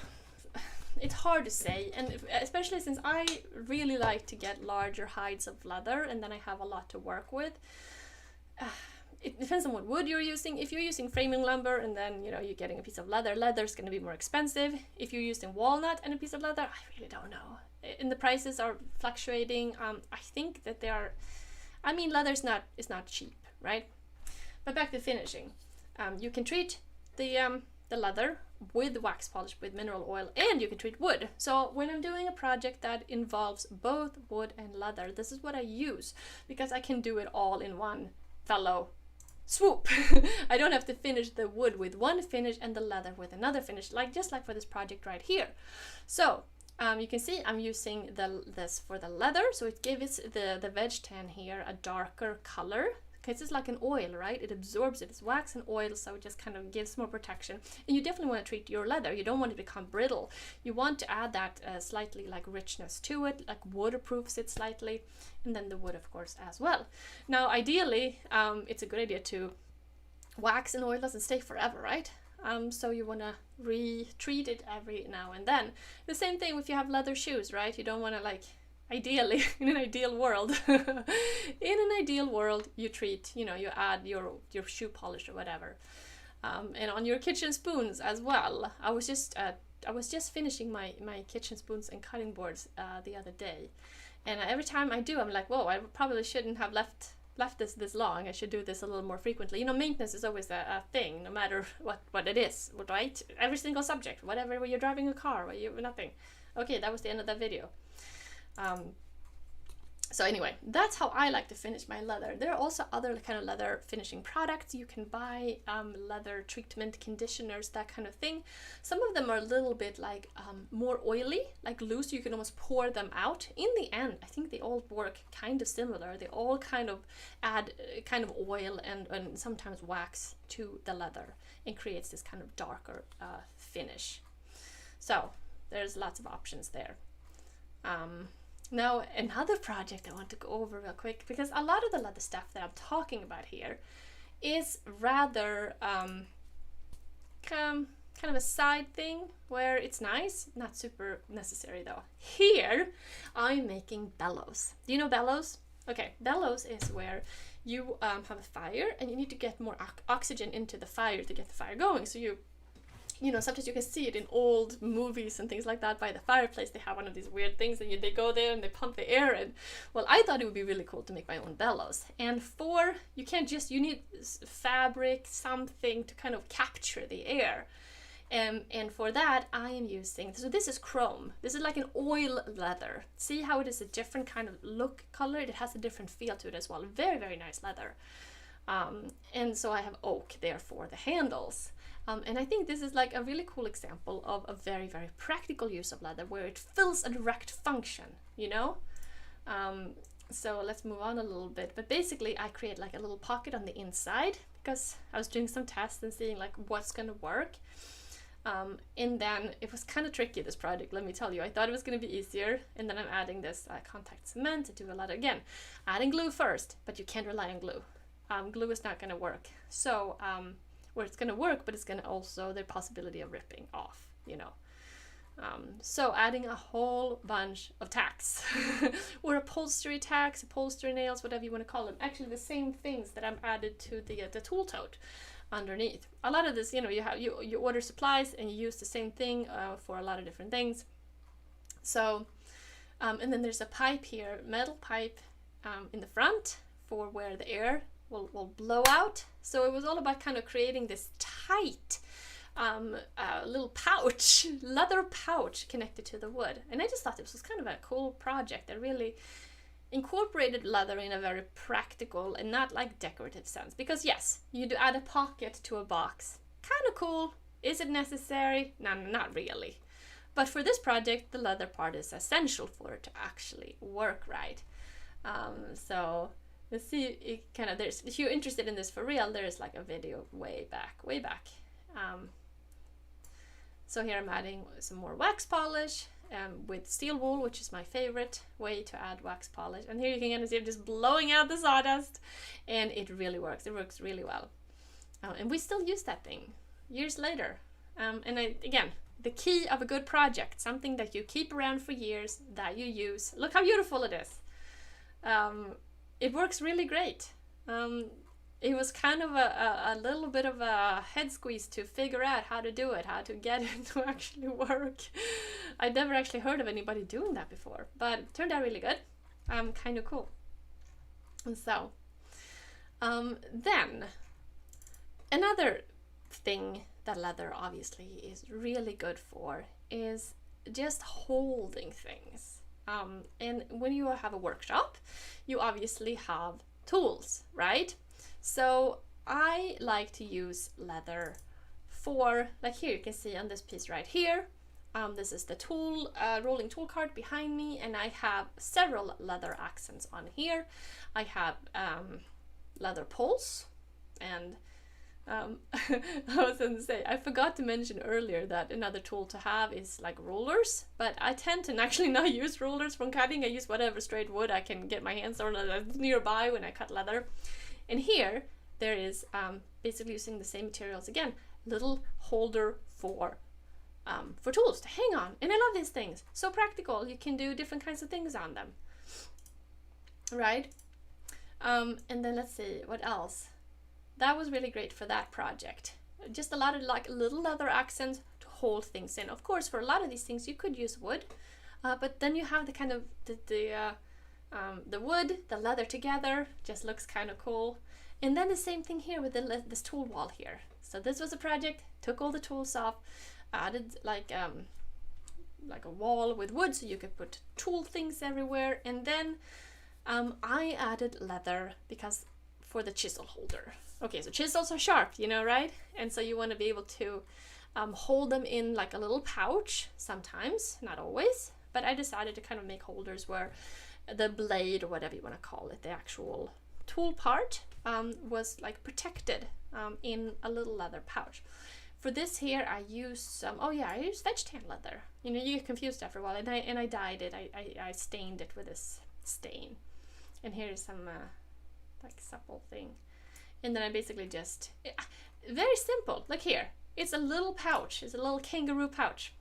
It's hard to say, and especially since I really like to get larger hides of leather and then I have a lot to work with. It depends on what wood you're using. If you're using framing lumber and then you're getting a piece of leather, leather's going to be more expensive. If you're using walnut and a piece of leather, I really don't know. And the prices are fluctuating. I think that they are, leather is not cheap, right? But back to finishing. You can treat the leather with wax polish with mineral oil, and you can treat wood. So when I'm doing a project that involves both wood and leather, this is what I use, because I can do it all in one fellow swoop. I don't have to finish the wood with one finish and the leather with another finish, just like for this project right here. So you can see I'm using this for the leather, so it gives the veg tan here a darker color, because it's like an oil, right? It absorbs it. It's wax and oil, so it just kind of gives more protection. And you definitely want to treat your leather. You don't want it to become brittle. You want to add that slightly like richness to it, like waterproofs it slightly, and then the wood, of course, as well. Now, ideally, it's a good idea to wax and oil doesn't stay forever, right? So you want to retreat it every now and then. The same thing if you have leather shoes, right? You don't want to, like, ideally, in an ideal world, you treat, you know, you add your shoe polish or whatever. And on your kitchen spoons as well. I was just finishing my kitchen spoons and cutting boards the other day. And every time I do, I'm like, whoa, I probably shouldn't have left this long. I should do this a little more frequently. You know, maintenance is always a thing, no matter what it is, right? Every single subject, whatever, when you're driving a car, nothing. Okay, that was the end of that video. So anyway, that's how I like to finish my leather. There are also other kind of leather finishing products you can buy, leather treatment, conditioners, that kind of thing. Some of them are a little bit like more oily, like loose. You can almost pour them out. In the end, I think they all work kind of similar. They all kind of add kind of oil and sometimes wax to the leather and creates this kind of darker finish. So there's lots of options there. Now, another project I want to go over real quick, because a lot of the leather stuff that I'm talking about here is rather kind of a side thing where it's nice, not super necessary though. Here, I'm making bellows. Do you know bellows? Okay, bellows is where you have a fire and you need to get more oxygen into the fire to get the fire going. So you know, sometimes you can see it in old movies and things like that. By the fireplace, they have one of these weird things, and they go there and they pump the air in. Well, I thought it would be really cool to make my own bellows. And you need fabric, something to kind of capture the air. And for that, I am using, so this is chrome. This is like an oil leather. See how it is a different kind of look color? It has a different feel to it as well. Very, very nice leather. And so I have oak there for the handles. And I think this is like a really cool example of a very, very practical use of leather where it fills a direct function, you know? So let's move on a little bit. But basically I create like a little pocket on the inside because I was doing some tests and seeing like what's gonna work. And then it was kind of tricky, this project, let me tell you. I thought it was going to be easier, and then I'm adding this contact cement to do a lot of, again, adding glue first, but you can't rely on glue. Glue is not going to work. So, where it's going to work, but it's going to also, the possibility of ripping off, you know. So adding a whole bunch of tacks, or upholstery tacks, upholstery nails, whatever you want to call them. Actually, the same things that I'm added to the tool tote underneath. A lot of this, you know, you order supplies and you use the same thing for a lot of different things. So, and then there's a pipe here, metal pipe in the front for where the air will blow out. So it was all about kind of creating this tight little pouch, leather pouch connected to the wood. And I just thought this was kind of a cool project that really incorporated leather in a very practical and not like decorative sense. Because yes, you do add a pocket to a box. Kind of cool. Is it necessary? No, not really. But for this project, the leather part is essential for it to actually work right. So let's see, if you're interested in this for real, there's like a video way back. So here I'm adding some more wax polish with steel wool, which is my favorite way to add wax polish. And here you can kind of see I'm just blowing out the sawdust, and it really works. It works really well. And we still use that thing years later. Again, the key of a good project, something that you keep around for years, that you use. Look how beautiful it is. It works really great. It was kind of a little bit of a head squeeze to figure out how to do it, how to get it to actually work. I'd never actually heard of anybody doing that before, but it turned out really good. Kind of cool. And so, then, another thing that leather obviously is really good for is just holding things. And when you have a workshop, you obviously have tools, right? So I like to use leather for, like here you can see on this piece right here, this is the tool, rolling tool cart behind me, and I have several leather accents on here. I have leather poles, and I was going to say, I forgot to mention earlier that another tool to have is like rulers, but I tend to actually not use rulers from cutting. I use whatever straight wood I can get my hands on nearby when I cut leather. And here there is basically using the same materials again, little holder for tools to hang on. And I love these things. So practical. You can do different kinds of things on them. Right? And then let's see, what else? That was really great for that project. Just a lot of like little leather accents to hold things in. Of course, for a lot of these things you could use wood, but then you have the kind of the wood, the leather together, just looks kind of cool. And then the same thing here with this tool wall here. So this was a project, took all the tools off, added like a wall with wood so you could put tool things everywhere, and then I added leather because for the chisel holder. Okay, so chisels are sharp, you know, right? And so you want to be able to hold them in like a little pouch sometimes, not always, but I decided to kind of make holders where the blade, or whatever you want to call it, the actual tool part, was like protected in a little leather pouch. For this here, I used some, I used veg tan leather. You know, you get confused after a while, and I dyed it. I stained it with this stain. And here's some like supple thing. And then I basically just, very simple, like here, it's a little pouch, it's a little kangaroo pouch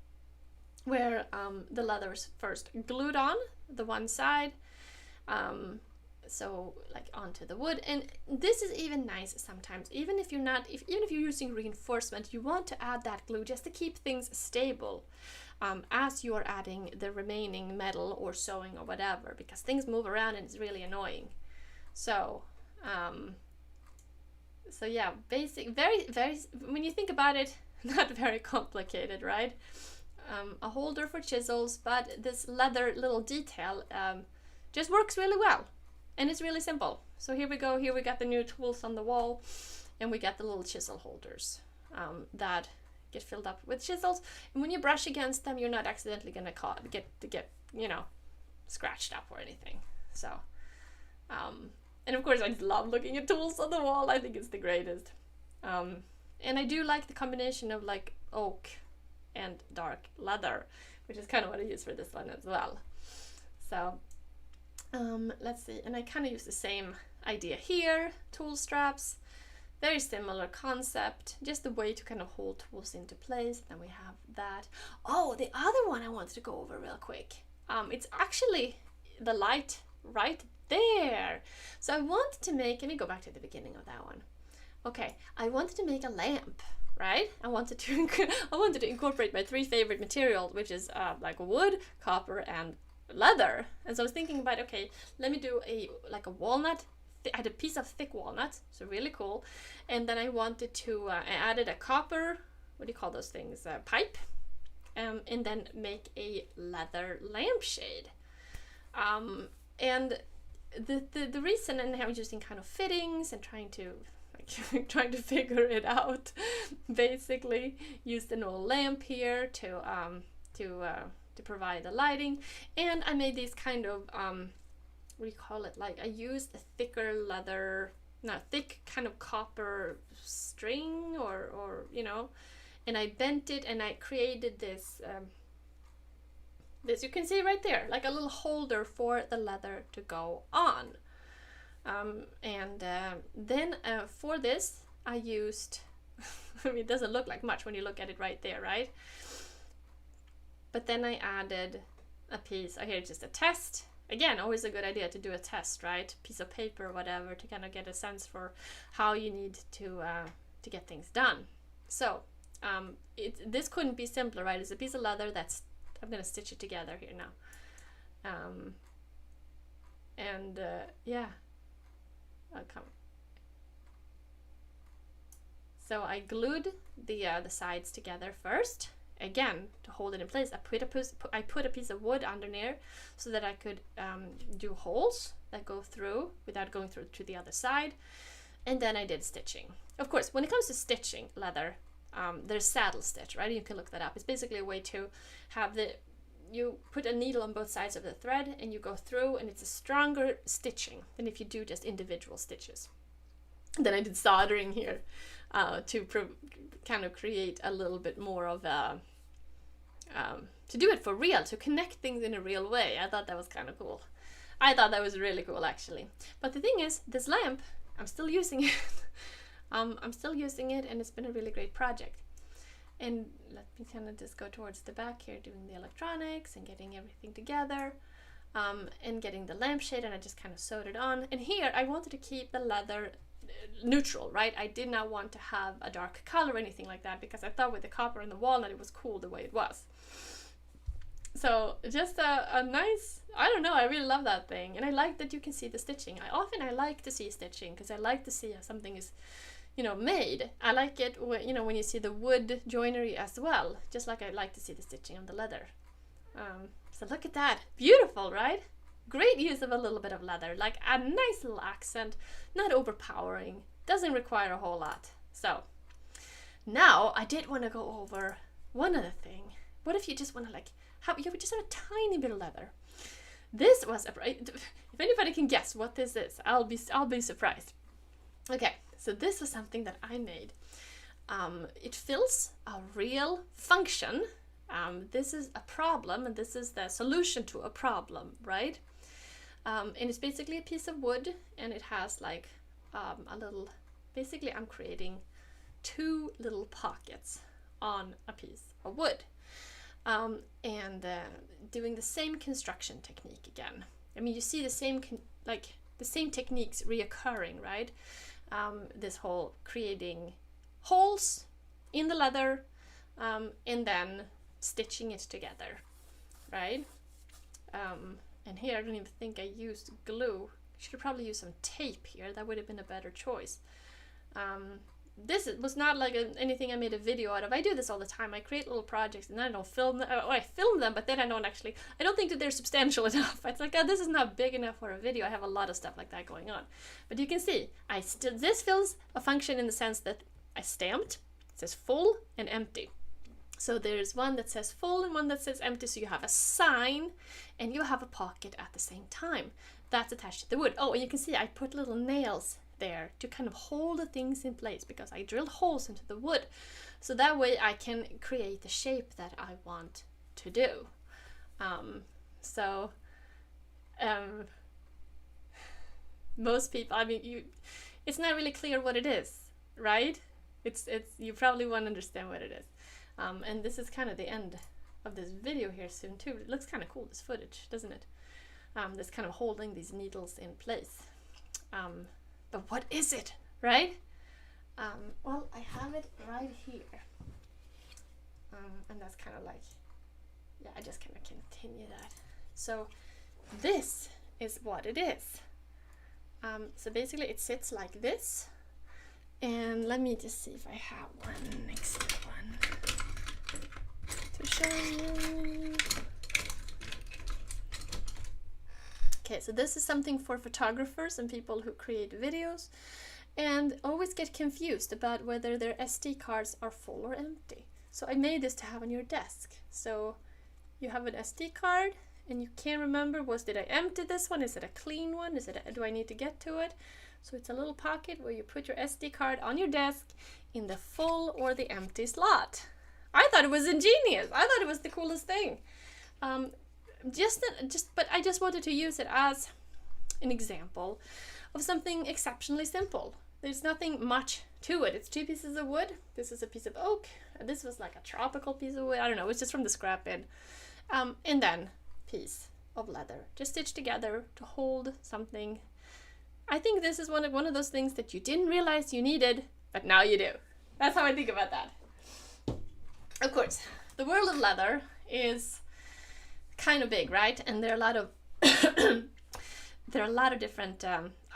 where the leather is first glued on the one side, so like onto the wood. And this is even nice sometimes, even if you're using reinforcement, you want to add that glue just to keep things stable as you're adding the remaining metal or sewing or whatever, because things move around and it's really annoying. So yeah, basic, very, very, when you think about it, not very complicated, right? A holder for chisels, but this leather little detail just works really well, and it's really simple. So here we go, here we got the new tools on the wall, and we got the little chisel holders that get filled up with chisels, and when you brush against them, you're not accidentally gonna get you know, scratched up or anything. So and of course I love looking at tools on the wall. I think it's the greatest. And I do like the combination of like oak and dark leather, which is kind of what I use for this one as well. So let's see, and I kind of use the same idea here, tool straps, very similar concept, just a way to kind of hold tools into place. Then we have that. Oh, the other one I wanted to go over real quick. It's actually the light right there. So I wanted to make, let me go back to the beginning of that one. Okay, I wanted to make a lamp, right? I wanted to incorporate my three favorite materials, which is like wood, copper, and leather. And so I was thinking about, okay, let me do a walnut. I had a piece of thick walnut, so really cool. And then I wanted to, I added a copper, what do you call those things, pipe, and then make a leather lampshade. And the reason, and I was using kind of fittings and trying to figure it out, basically used an old lamp here to provide the lighting, and I made these kind of what do you call it, like I used a thicker leather, thick kind of copper string or you know, and I bent it and I created this this you can see right there, like a little holder for the leather to go on. Then for this I used I mean, it doesn't look like much when you look at it right there, right? But then I added a piece, here it's just a test. Again, always a good idea to do a test, right? Piece of paper or whatever, to kind of get a sense for how you need to get things done. So this couldn't be simpler, right? It's a piece of leather that's, I'm gonna stitch it together here now. Yeah, I'll come. So I glued the sides together first. Again, to hold it in place, I put a piece of wood under there so that I could do holes that go through without going through to the other side. And then I did stitching. Of course, when it comes to stitching leather, there's saddle stitch, right? You can look that up. It's basically a way to have you put a needle on both sides of the thread and you go through, and it's a stronger stitching than if you do just individual stitches. Then I did soldering here to kind of create a little bit more of a, to do it for real, to connect things in a real way. I thought that was kind of cool. I thought that was really cool, actually. But the thing is, this lamp, I'm still using it. I'm still using it, and it's been a really great project. And let me kind of just go towards the back here, doing the electronics and getting everything together, and getting the lampshade, and I just kind of sewed it on. And here I wanted to keep the leather neutral, right? I did not want to have a dark color or anything like that, because I thought with the copper and the walnut it was cool the way it was. So just a nice, I don't know, I really love that thing. And I like that you can see the stitching. I like to see stitching, because I like to see how something is, you know, made. I like it, you know, when you see the wood joinery as well, just like I like to see the stitching on the leather. So look at that, beautiful, right? Great use of a little bit of leather, like a nice little accent, not overpowering, doesn't require a whole lot. So now I did want to go over one other thing. What if you just want to like you would just have a tiny bit of leather? This was if anybody can guess what this is, I'll be surprised. Okay, so this was something that I made. It fills a real function. This is a problem, and this is the solution to a problem, right? And it's basically a piece of wood, and it has like a little, basically I'm creating 2 little pockets on a piece of wood, and doing the same construction technique again. I mean, you see the same the same techniques reoccurring, right? This whole creating holes in the leather, and then stitching it together, right? And here I don't even think I used glue. Should have probably used some tape here. That would have been a better choice. This was not like anything I made a video out of. I do this all the time. I create little projects and then I don't film them. Or I film them, but then I don't think that they're substantial enough. It's like, oh, this is not big enough for a video. I have a lot of stuff like that going on. But you can see, this fills a function in the sense that I stamped. It says full and empty. So there's one that says full and one that says empty, so you have a sign and you have a pocket at the same time. That's attached to the wood. Oh, and you can see I put little nails there to kind of hold the things in place, because I drilled holes into the wood. So that way I can create the shape that I want to do. Most people, I mean, it's not really clear what it is, right? It's you probably won't understand what it is. And this is kind of the end of this video here soon too. It looks kind of cool, this footage, doesn't it? This kind of holding these needles in place. But what is it, right? Well, I have it right here. And that's kind of like, yeah, I just kind of continue that. So this is what it is. So basically it sits like this. And let me just see if I have one next one to show you. Okay, so this is something for photographers and people who create videos and always get confused about whether their SD cards are full or empty. So I made this to have on your desk. So you have an SD card and you can't remember, did I empty this one? Is it a clean one? Do I need to get to it? So it's a little pocket where you put your SD card on your desk in the full or the empty slot. I thought it was ingenious. I thought it was the coolest thing. But I just wanted to use it as an example of something exceptionally simple. There's nothing much to it. It's 2 pieces of wood. This is a piece of oak. This was like a tropical piece of wood. I don't know. It's just from the scrap bin. And then piece of leather, just stitched together to hold something. I think this is one of those things that you didn't realize you needed, but now you do. That's how I think about that. Of course, the world of leather is kind of big, right? And there are a lot of different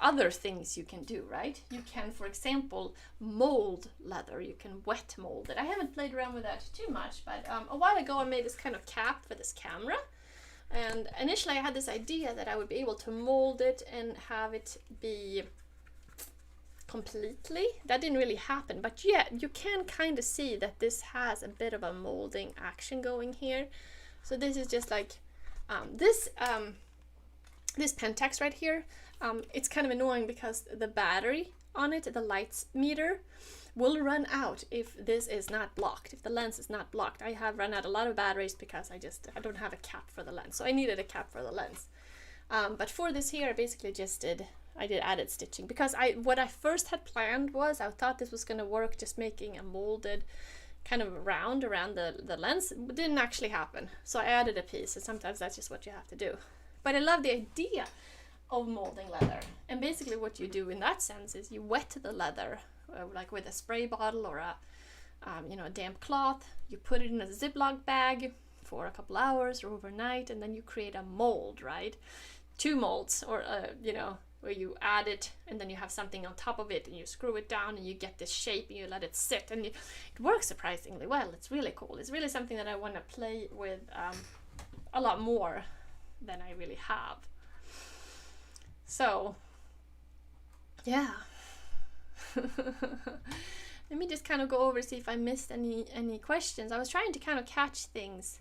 other things you can do, right? You can, for example, mold leather. You can wet mold it. I haven't played around with that too much, but a while ago I made this kind of cap for this camera. And initially I had this idea that I would be able to mold it and have it be completely. That didn't really happen, but yeah, you can kind of see that this has a bit of a molding action going here. So this is just like this Pentax right here. It's kind of annoying because the battery on it, the lights meter, will run out if this is not blocked, if the lens is not blocked. I have run out a lot of batteries because I don't have a cap for the lens, so I needed a cap for the lens. But for this here, I basically just did added stitching, because what I first had planned was, I thought this was going to work just making a molded kind of round around the lens. It didn't actually happen, so I added a piece, and sometimes that's just what you have to do. But I love the idea of molding leather, and basically what you do in that sense is you wet the leather like with a spray bottle or a damp cloth. You put it in a Ziploc bag for a couple hours or overnight, and then you create a mold, right? 2 molds, or where you add it and then you have something on top of it and you screw it down and you get this shape and you let it sit, and it works surprisingly well. It's really cool. It's really something that I want to play with a lot more than I really have. So yeah. Let me just kind of go over, see if I missed any questions. I was trying to kind of catch things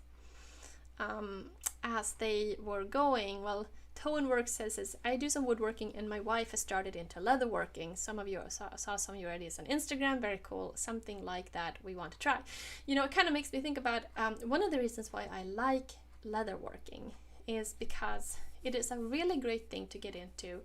as they were going. Well, Tonework says, I do some woodworking and my wife has started into leatherworking. Some of you saw some of your ideas on Instagram. Very cool. Something like that we want to try. It kind of makes me think about one of the reasons why I like leatherworking is because it is a really great thing to get into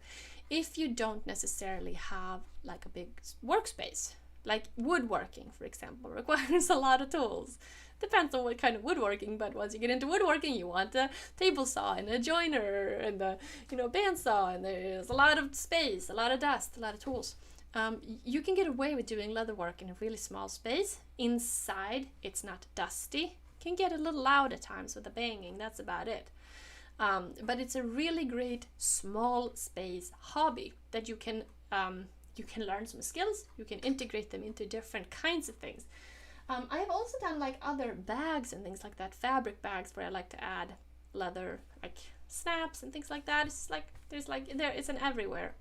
if you don't necessarily have like a big workspace. Like woodworking, for example, requires a lot of tools. Depends on what kind of woodworking, but once you get into woodworking, you want a table saw and a joiner and a bandsaw, and there's a lot of space, a lot of dust, a lot of tools. You can get away with doing leatherwork in a really small space. Inside, it's not dusty. Can get a little loud at times with the banging, that's about it. But it's a really great small space hobby that you can learn some skills, you can integrate them into different kinds of things. I have also done like other bags and things like that, fabric bags where I like to add leather, like snaps and things like that. It's like it's an everywhere.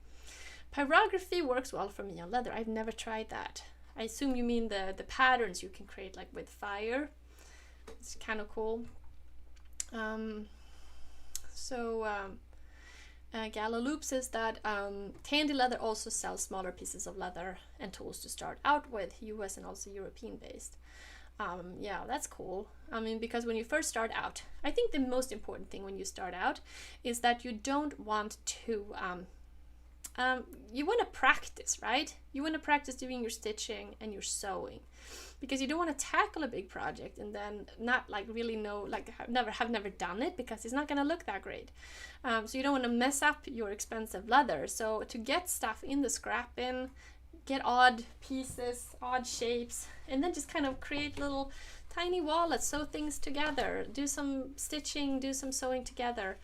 Pyrography works well for me on leather. I've never tried that. I assume you mean the patterns you can create like with fire. It's kind of cool. Galaloop says that Tandy Leather also sells smaller pieces of leather and tools to start out with, US and also European based. Yeah, that's cool. I mean, because when you first start out, I think the most important thing when you start out is that you don't want to, you want to practice, right? You want to practice doing your stitching and your sewing, because you don't want to tackle a big project and then not like really know, like have never done it, because it's not going to look that great. So you don't want to mess up your expensive leather. So to get stuff in the scrap bin, get odd pieces, odd shapes, and then just kind of create little tiny wallets, sew things together, do some stitching, do some sewing together,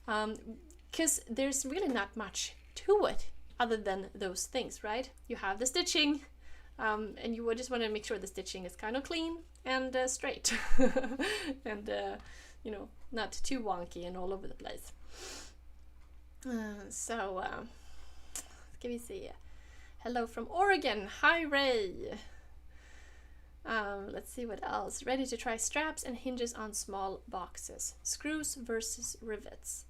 because there's really not much to it other than those things, right? You have the stitching, and you would just want to make sure the stitching is kind of clean and straight and not too wonky and all over the place. Can we see? Hello from Oregon. Hi, Ray. Let's see what else. Ready to try straps and hinges on small boxes. Screws versus rivets.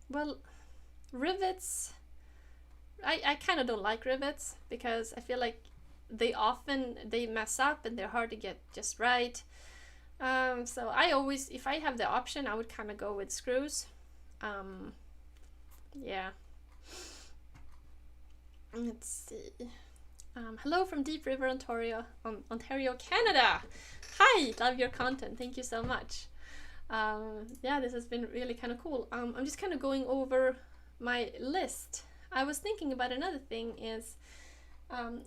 Well, rivets, I kind of don't like rivets because I feel like they mess up and they're hard to get just right. So I always, if I have the option, I would kind of go with screws. Yeah. Let's see. Hello from Deep River, Ontario, Canada. Hi, love your content. Thank you so much. Yeah, this has been really kind of cool. I'm just kind of going over my list. I was thinking about another thing is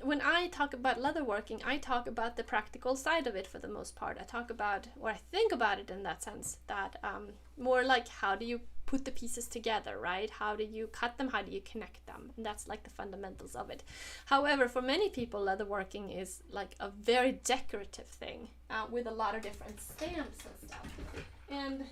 when I talk about leatherworking, I talk about the practical side of it for the most part. I talk about, or I think about it in that sense, that more like how do you put the pieces together, right? How do you cut them? How do you connect them? And that's like the fundamentals of it. However, for many people, leatherworking is like a very decorative thing with a lot of different stamps and stuff. And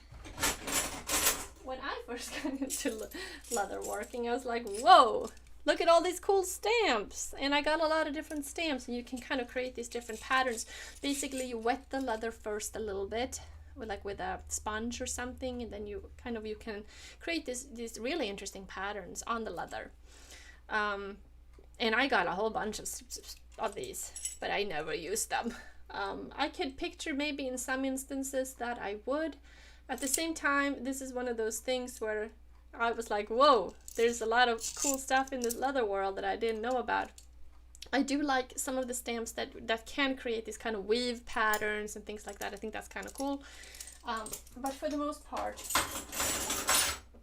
when I first got into leatherworking, I was like, whoa, look at all these cool stamps. And I got a lot of different stamps, and you can kind of create these different patterns. Basically, you wet the leather first a little bit with a sponge or something, and then you can create these really interesting patterns on the leather. And I got a whole bunch of these, but I never used them. I could picture maybe in some instances that I would. At the same time, this is one of those things where I was like, whoa, there's a lot of cool stuff in this leather world that I didn't know about. I do like some of the stamps that can create these kind of weave patterns and things like that. I think that's kind of cool. But for the most part,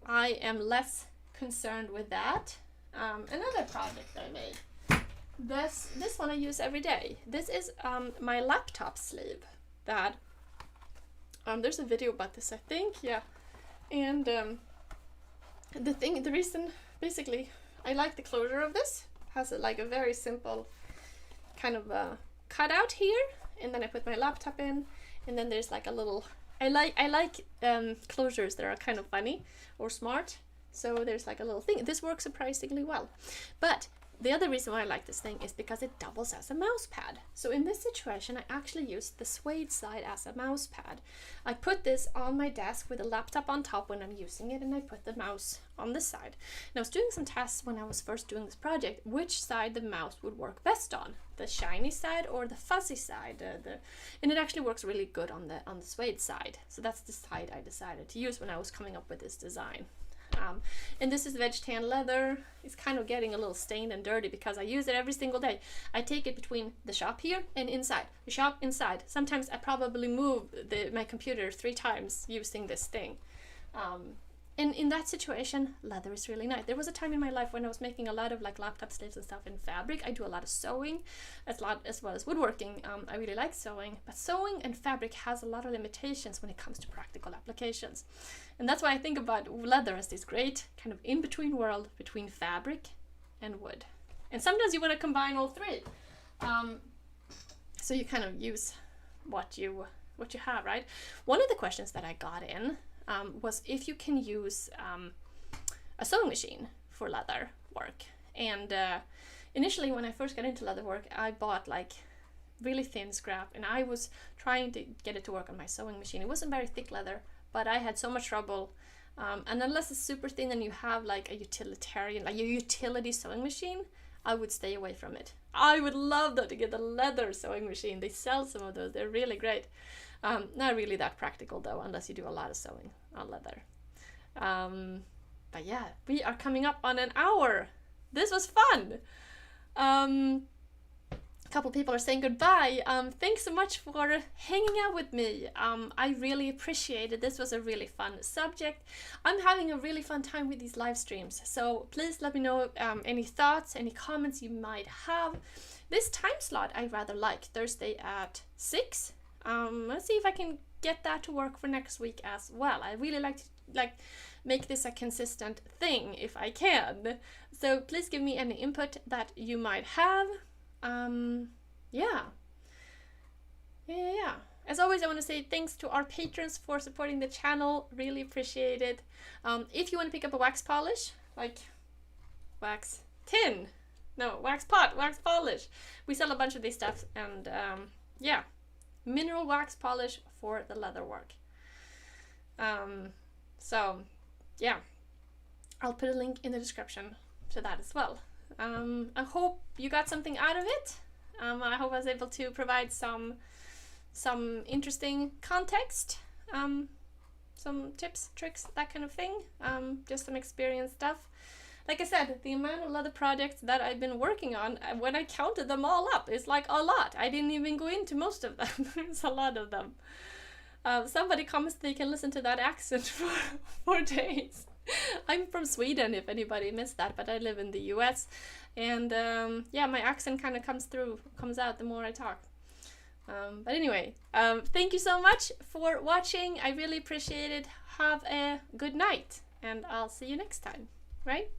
I am less concerned with that. Another project I made. This one I use every day. This is my laptop sleeve that there's a video about this, I think, yeah. And the reason, basically, I like the closure of this. Has like a very simple kind of cutout here, and then I put my laptop in, and then there's like a little. I like closures that are kind of funny or smart. So there's like a little thing. This works surprisingly well, but the other reason why I like this thing is because it doubles as a mouse pad. So in this situation, I actually used the suede side as a mouse pad. I put this on my desk with a laptop on top when I'm using it, and I put the mouse on this side. And I was doing some tests when I was first doing this project, which side the mouse would work best on, the shiny side or the fuzzy side. And it actually works really good on the suede side. So that's the side I decided to use when I was coming up with this design. And this is veg tan leather. It's kind of getting a little stained and dirty because I use it every single day. I take it between the shop here and inside. The shop inside. Sometimes I probably move my computer 3 times using this thing. And in that situation, leather is really nice. There was a time in my life when I was making a lot of like laptop sleeves and stuff in fabric. I do a lot of sewing as well as woodworking. I really like sewing, but sewing and fabric has a lot of limitations when it comes to practical applications. And that's why I think about leather as this great kind of in-between world between fabric and wood. And sometimes you want to combine all 3. So you kind of use what you have, right? One of the questions that I got in was if you can use a sewing machine for leather work. And initially when I first got into leather work, I bought like really thin scrap, and I was trying to get it to work on my sewing machine. It wasn't very thick leather, but I had so much trouble. And unless it's super thin and you have like a utilitarian, like your utility sewing machine, I would stay away from it. I would love though to get a leather sewing machine. They sell some of those, they're really great. Not really that practical though, unless you do a lot of sewing on leather. But yeah, we are coming up on an hour. This was fun. A couple people are saying goodbye. Thanks so much for hanging out with me. I really appreciate it. This was a really fun subject. I'm having a really fun time with these live streams. So please let me know any thoughts, any comments you might have. This time slot I rather like, Thursday at 6. Let's see if I can get that to work for next week as well. I really like to make this a consistent thing if I can. So please give me any input that you might have. Yeah. As always, I want to say thanks to our patrons for supporting the channel. Really appreciate it. If you want to pick up a wax polish, like wax tin, no, wax pot, wax polish, we sell a bunch of these stuff, and yeah. Mineral wax polish for the leather work. So yeah, I'll put a link in the description to that as well. I hope you got something out of it. I hope I was able to provide some interesting context, some tips, tricks, that kind of thing, just some experience stuff. Like I said, the amount of leather projects that I've been working on, when I counted them all up, is like a lot. I didn't even go into most of them. There's a lot of them. Somebody comments they can listen to that accent for days. I'm from Sweden, if anybody missed that, but I live in the US. And yeah, my accent kind of comes out the more I talk. But anyway, thank you so much for watching. I really appreciate it. Have a good night, and I'll see you next time, right?